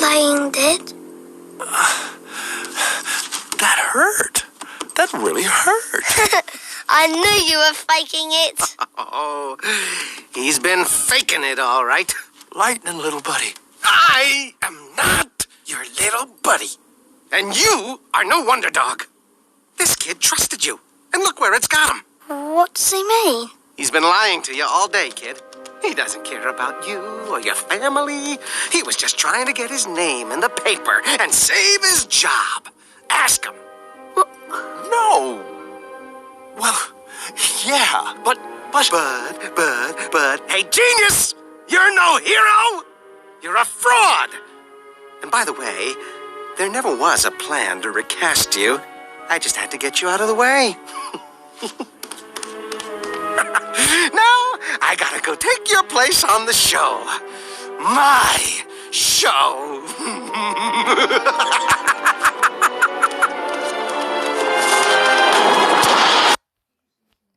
playing dead? That hurt. That really hurt. I knew you were faking it. Oh, he's been faking it, all right. Lightning, little buddy. I am not your little buddy. And you are no wonder dog. This kid trusted you, and look where it's got him. What does he mean? He's been lying to you all day, kid. He doesn't care about you or your family. He was just trying to get his name in the paper and save his job. Ask him. No. Well, yeah, but... Hey, genius! You're no hero! You're a fraud! And by the way, there never was a plan to recast you. I just had to get you out of the way. Now, I gotta go take your place on the show. My show.